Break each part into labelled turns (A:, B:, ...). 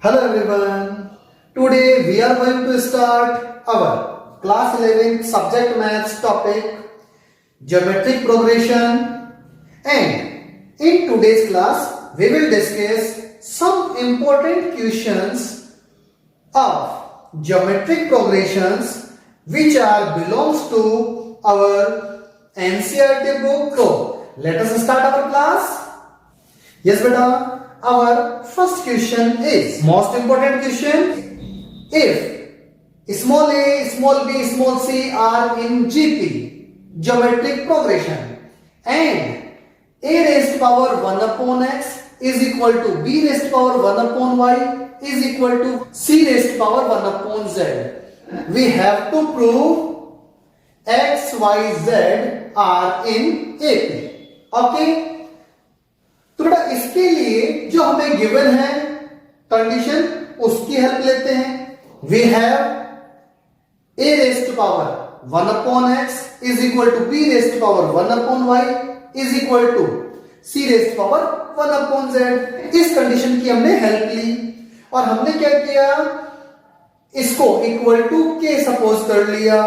A: Hello everyone. Today we are going to start our class 11 subject maths topic geometric progression, and in today's class we will discuss some important questions of geometric progressions which are belongs to our NCERT book. So let us start our class. Yes beta. Our first question is most important question. If small a, small b, small c are in GP, geometric progression, and a raised power 1 upon x is equal to b raised power 1 upon y is equal to c raised power 1 upon z, we have to prove x, y, z are in AP. Okay. तो बेटा इसके लिए जो हमें given है condition उसकी help लेते हैं. We have a raised power 1 upon x is equal to b raised power 1 upon y is equal to c raised power 1 upon z. इस कंडीशन की हमने हेल्प ली और हमने क्या किया, इसको इक्वल टू k सपोज कर लिया,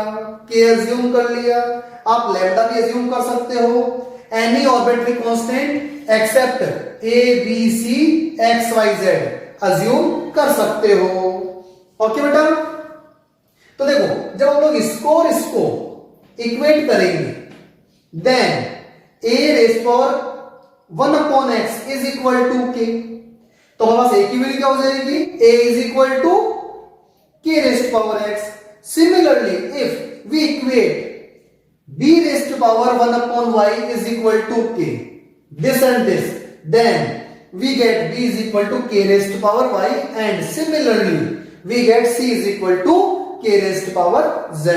A: k अज्यूम कर लिया. आप लैम्डा भी अज्यूम कर सकते हो. Any arbitrary constant except a b c x y z assume कर सकते हो. ओके बेटा. तो देखो जब हम लोग इसको और इसको इक्वेट करेंगे then a raise power 1 upon x is equal to k. तो हमारे पास a की वैल्यू क्या हो जाएगी, a is equal to k raise power x. Similarly if we equate b raised to power 1 upon y is equal to k, this and this, then we get b is equal to k raised to power y, and similarly we get c is equal to k raised to power z.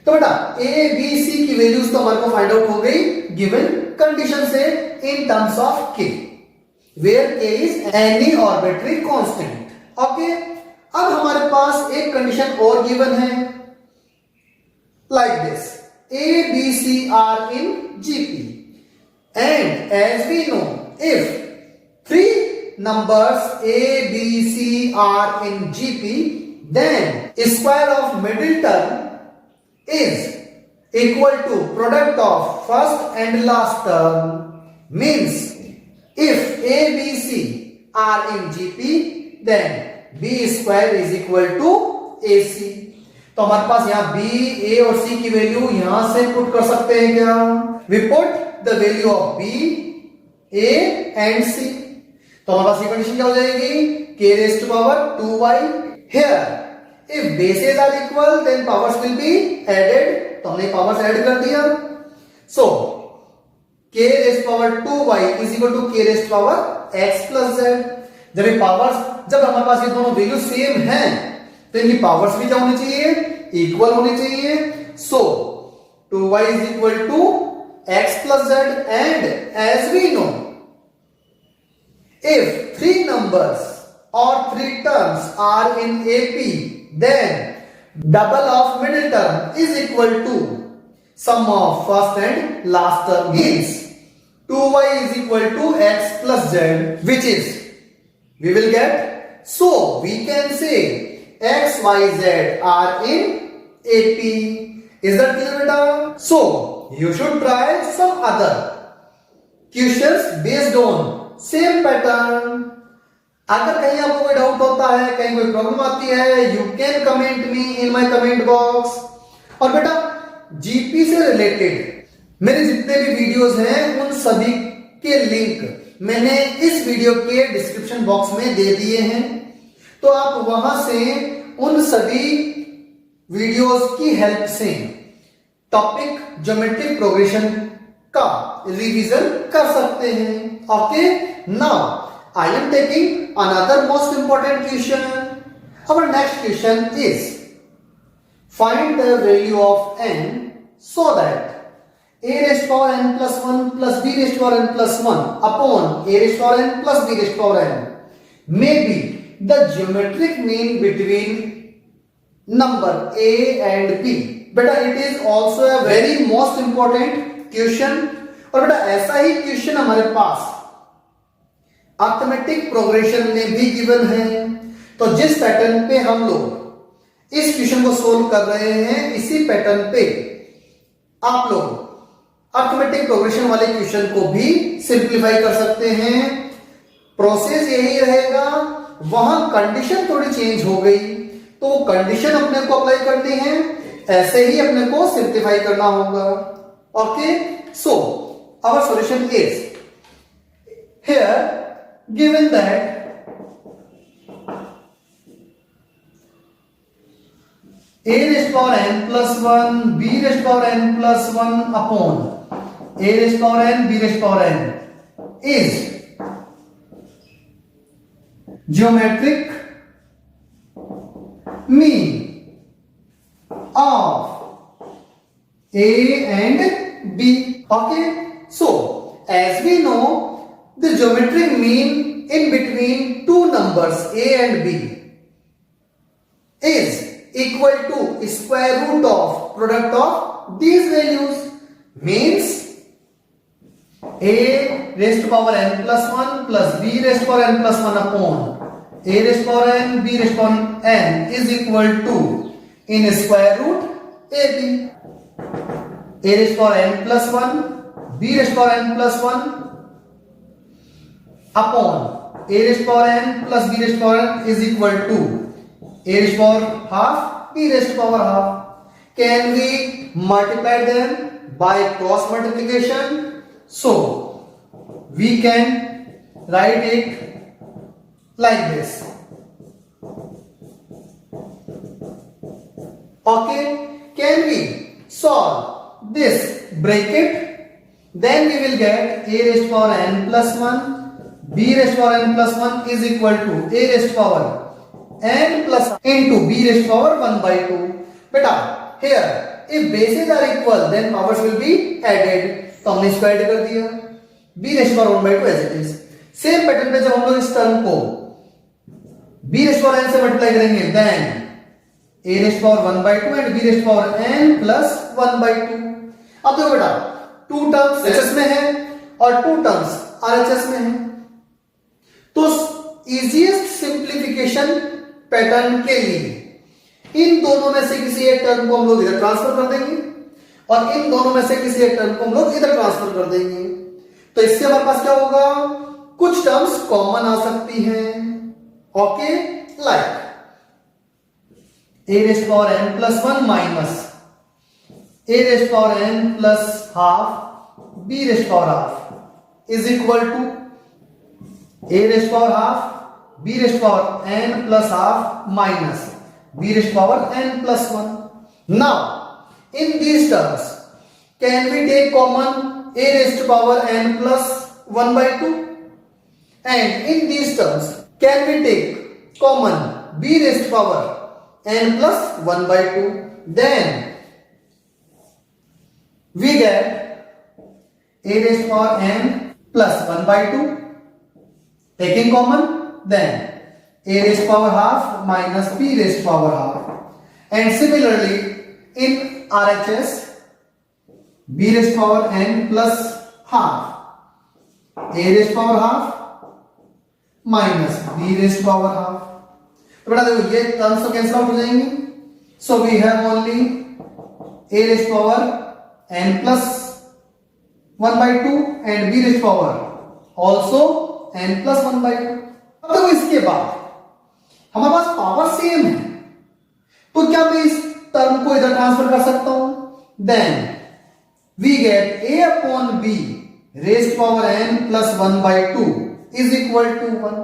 A: तो बेटा a b c की values तो हमारे को find out हो गई given condition से in terms of k, where k is any arbitrary constant. Okay. अब हमारे पास एक कंडीशन और गिवन है like this. A, B, C are in GP, and as we know, if three numbers A, B, C are in GP, then square of middle term is equal to product of first and last term. Means if A, B, C are in GP, then B square is equal to AC. तो हमारे पास यहाँ B, A और C की value यहां से put कर सकते हैं क्या, we put the value of B, A and C. तो हमारे पास ये कंडीशन क्या हो जाएगी, k raised to power 2y. Here if bases are equal then powers will be added. तो हमने पावर्स ऐड कर दिया. So k raised power 2y is equal to k raised power x plus z. जब ये powers, जब हमारे पास ये दोनों वैल्यू सेम हैं तो इनकी पावर्स भी क्या होनी चाहिए, इक्वल होनी चाहिए. सो 2y is equal to x plus z, and as we know if three numbers or three terms are in AP, then double of middle term is equal to sum of first and last term. Means 2y is equal to x plus z, which is we will get, so we can say x, y, z are in AP. Is that clear beta? So you should try some other questions based on same pattern. अगर कहीं आपको कोई doubt होता है, कहीं कोई problem आती है, you can comment me in my comment box. और बेटा जीपी से रिलेटेड मेरे जितने भी वीडियोस हैं उन सभी के लिंक मैंने इस वीडियो के डिस्क्रिप्शन बॉक्स में दे दिए हैं. तो आप वहां से उन सभी वीडियोस की हेल्प से टॉपिक ज्योमेट्रिक प्रोग्रेशन का रिवीजन कर सकते हैं. Okay. Now I am taking another most important question. Our next question is find the value of n so that a raised power n plus 1 plus b raised power n plus 1 upon a raised power n plus b raised power n may be the geometric mean between number a and b. बेटा it is also a very most important question. और बेटा ऐसा ही question हमारे पास arithmetic progression में भी given है. तो जिस पैटर्न पे हम लोग इस क्वेश्चन को सोल्व कर रहे हैं, इसी पैटर्न पे आप लोग अर्थमेटिक प्रोग्रेशन वाले क्वेश्चन को भी सिंप्लीफाई कर सकते हैं। प्रोसेस यही रहेगा, वहां कंडीशन थोड़ी चेंज हो गई तो कंडीशन अपने को अप्लाई करनी है, ऐसे ही अपने को सिंप्लीफाई करना होगा। Okay, so our solution is here given that a raised power n plus 1 b raised power n plus 1 upon a raised power n b raised power n is geometric mean of a and b. Okay, so as we know, the geometric mean in between two numbers a and b is equal to square root of product of these values, means a raised to power n plus 1 plus b raised to power n plus 1 upon a raised to power n b raised to power n is equal to in square root ab. A raised to power n plus 1 b raised to power n plus 1 upon a raised to power n plus b raised to power n is equal to a raised to power half b raised to power half. Can we multiply them by cross multiplication? So we can write it like this. Okay, can we solve this bracket? Then we will get a raised to power n plus 1 b raised to power n plus 1 is equal to a raised to power n plus into b raised to power 1 by 2. Beta, here if bases are equal then powers will be added. तो हमने इसको add कर दिया, b raised to power 1 by 2 as it is. Same pattern पे जब हम लोग इस टर्म को b raised to power n से मल्टीप्लाई करेंगे then a raised to power 1 by 2 and b raised to power n plus 1 by 2. अब देखो बेटा, टू टर्म्स एचएस में है और टू टर्म्स आरएचएस में है, तो इजीएस्ट सिंप्लीफिकेशन पैटर्न के लिए इन दोनों में से किसी एक टर्म को हम लोग इधर ट्रांसफर कर देंगे और इन दोनों में से किसी एक टर्म को हम लोग इधर ट्रांसफर कर देंगे। तो इससे हमारे पास क्या होगा, कुछ टर्म्स कॉमन आ सकती हैं। Okay, like a raised to power n plus 1 minus a raised to power n plus half b raised to power half is equal to a raised to power half b raised to power n plus half minus b raised to power n plus 1. Now in these terms can we take common a raised to power n plus 1 by 2, and in these terms can we take common b raised to power n plus 1 by 2, then we get a raised to power n plus 1 by 2 taking common, then a raised to power half minus b raised to power half, and similarly in RHS b raised to power n plus half a raised to power half minus b raised to power half. तो बेटा देखो ये terms तो cancel out हो जाएंगे, so we have only a raised to power n plus 1 by 2 and b raised to power also n plus 1 by 2. अब देखो इसके बाद हमारे पास पावर सेम है, तो क्या मैं इस टर्म को इधर ट्रांसफर कर सकता हूं, then we get a upon b raised to power n plus 1 by 2 is equal to 1.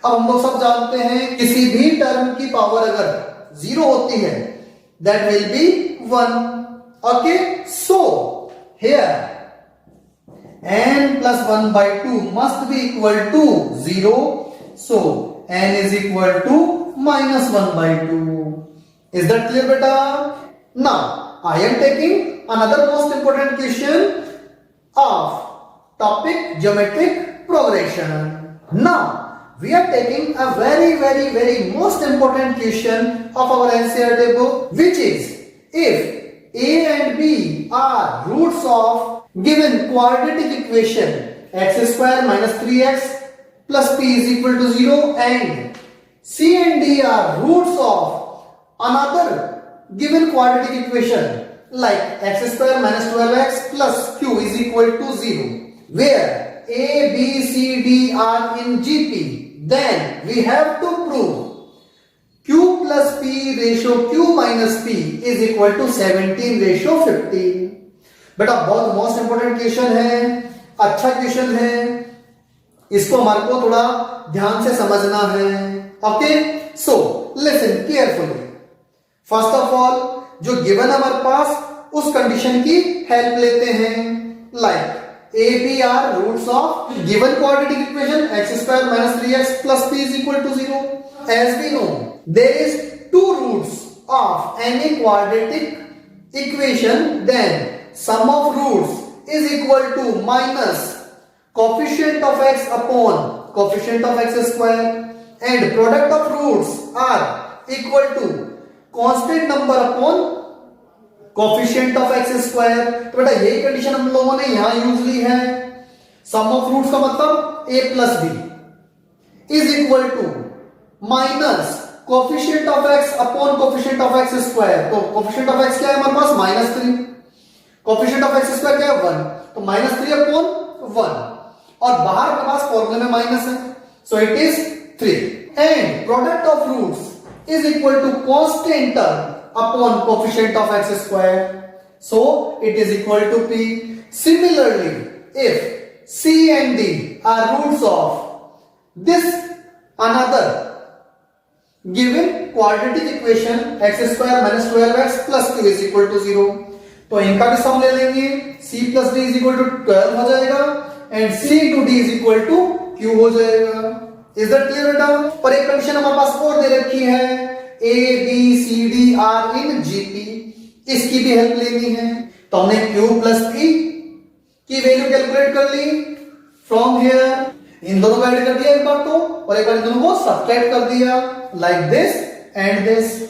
A: अब हम लोग सब जानते हैं किसी भी टर्म की पावर अगर 0 होती है that will be 1. Okay, so here n plus 1 by 2 must be equal to 0, so n is equal to minus 1 by 2. Is that clear beta? Now I am taking another most important question of topic geometric progression. Now we are taking a very most important question of our NCERT book, which is if a and b are roots of given quadratic equation x square minus 3x plus p is equal to 0 and C and D are roots of another given quadratic equation like x square minus 12x plus q is equal to 0, where A, B, C, D are in GP, then we have to prove Q plus P ratio Q minus P is equal to 17 ratio 15. बेटा बहुत most important question है, अच्छा question है, इसको हमारे को थोड़ा ध्यान से समझना है. Okay, so listen carefully. First of all जो गिवन हमारे पास उस कंडीशन की हेल्प लेते हैं. Like A, B are roots of given quadratic equation x square minus 3x plus p is equal to 0. As we know, there is two roots of any quadratic equation, then sum of roots is equal to minus coefficient of x upon coefficient of x square, and product of roots are equal to constant number upon coefficient of x square. तो बेटा यही condition हम लोगों ने यहां use ली है. सम of roots का मतलब a plus b is equal to minus coefficient of x upon coefficient of x square. तो कोफिशिएंट ऑफ x क्या है हमारे पास -3, कोफिशिएंट ऑफ एक्स स्क्वायर क्या है 1, तो -3 अपॉन 1, और बाहर हमारे पास फॉर्मूले में माइनस है, so it is 3. And product of roots is equal to constant term upon coefficient of x square, so it is equal to p. Similarly, if C and D are roots of this another given quadratic equation x square minus 12x plus q is equal to 0, तो इनका भी सम ले लेंगे. C plus D is equal to 12 हो जाएगा and C into D is equal to q हो जाएगा. Is that clear बेटा? पर एक कंडीशन हमारे पास और दे रखी है, A, B, C, D are in GP, इसकी भी हेल्प लेनी है. तो हमने Q प्लस P की वैल्यू कैलकुलेट कर ली फ्रॉम हियर. इन दोनों को ऐड कर दिया एक बार तो, और एक बार इन दोनों को सब्ट्रैक्ट कर दिया लाइक दिस एंड दिस.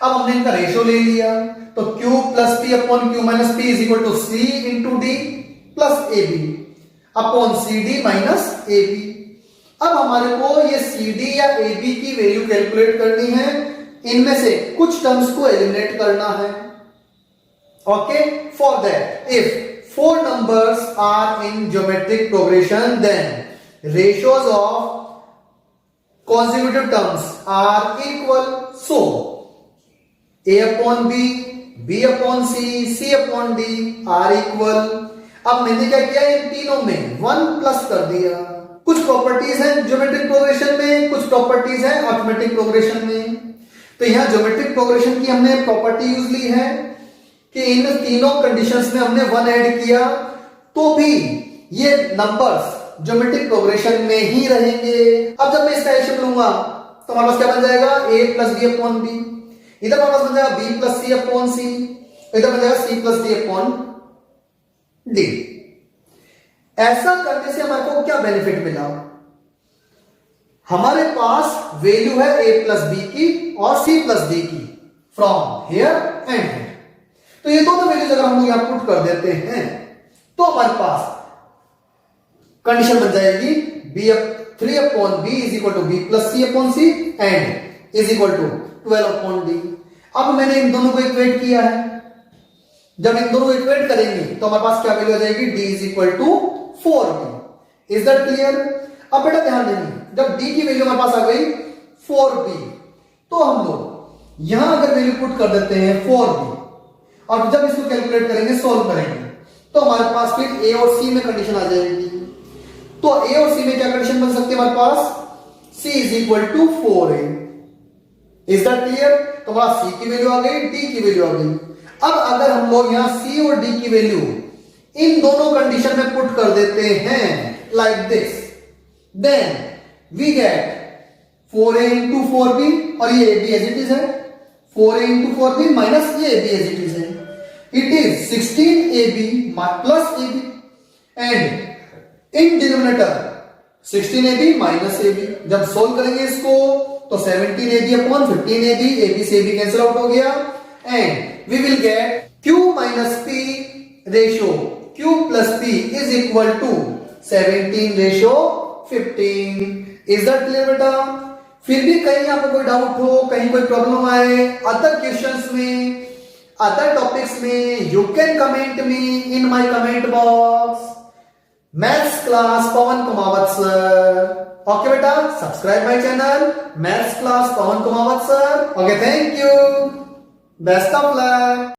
A: अब हमने इनका रेशियो ले लिया, तो Q plus P upon Q minus P is equal to C into D plus AB upon CD minus AB. अब हमारे को ये CD या AB की वैल्यू कैलकुलेट करनी है. इनमें से कुछ टर्म्स को एलिमिनेट करना है. Okay, for that if 4 numbers are in geometric progression, then ratios of consecutive terms are equal. So A upon B, B upon C, C upon D are equal. अब मैंने क्या किया, इन तीनों में 1 प्लस कर दिया. कुछ प्रॉपर्टीज हैं ज्योमेट्रिक प्रोग्रेशन में, कुछ प्रॉपर्टीज हैं अर्थमेटिक प्रोग्रेशन में. तो यहां ज्योमेट्रिक प्रोग्रेशन की हमने प्रॉपर्टी यूज ली है कि इन तीनों कंडीशंस में हमने 1 ऐड किया तो भी ये नंबर्स ज्योमेट्रिक प्रोग्रेशन में ही रहेंगे. अब जब मैं इसका एलसीएम लूंगा तो हमारे पास क्या बन जाएगा, a plus b upon b. इधर हमारे पास बन जाएगा b plus c upon c, इधर बन जाएगा c plus d upon d. ऐसा करने से हमारे को क्या बेनिफिट मिला, हमारे पास वैल्यू है a प्लस बी की और c प्लस डी की फ्रॉम हियर एंड हियर. तो ये दोनों वैल्यूज अगर हम लोग यहां पुट कर देते हैं तो हमारे पास कंडीशन बन जाएगी b3 upon b is equal to b plus c upon c and is equal to 12 upon d. अब मैंने इन दोनों को इक्वेट किया है. जब इन दोनों को इक्वेट करेंगे तो हमारे पास क्या वैल्यू आ जाएगी, d is equal to 4b. Is that clear? अब बेटा ध्यान देंगे, जब d की वैल्यू हमारे पास आ गई 4b, तो हम लोग यहां अगर वैल्यू पुट कर देते हैं 4b, और जब इसको कैलकुलेट करेंगे, सोल्व करेंगे, तो हमारे पास फिर a और c में कंडीशन आ जाएगी. तो a और c में क्या कंडीशन बन सकती है हमारे पास, c is equal to 4a. Is that clear? तो हमारा c की वैल्यू आ गई, d की वैल्यू आ गई. अब अगर हम लोग यहां c और d की वैल्यू इन दोनों कंडीशन में पुट कर देते हैं like this, then we get 4a into 4b, और ये a b as it is है, 4a इंटू 4b माइनस ये a b as it is है. It is 16ab plus ab, and in denominator 16ab minus ab. जब solve करेंगे इसको तो 17ab upon 15ab, ab से ab कैंसिल आउट हो गया, and we will get q minus p ratio q plus p is equal to 17 ratio 15. Is that clear बेटा? फिर भी कहीं आपको कोई डाउट हो, कहीं कोई प्रॉब्लम आए अदर क्वेश्चंस में, अदर टॉपिक्स में, you can comment me in my comment box. Maths class Pavan Kumawat sir. Okay बेटा, subscribe my channel maths class Pavan Kumawat sir. Okay, thank you. Best of luck.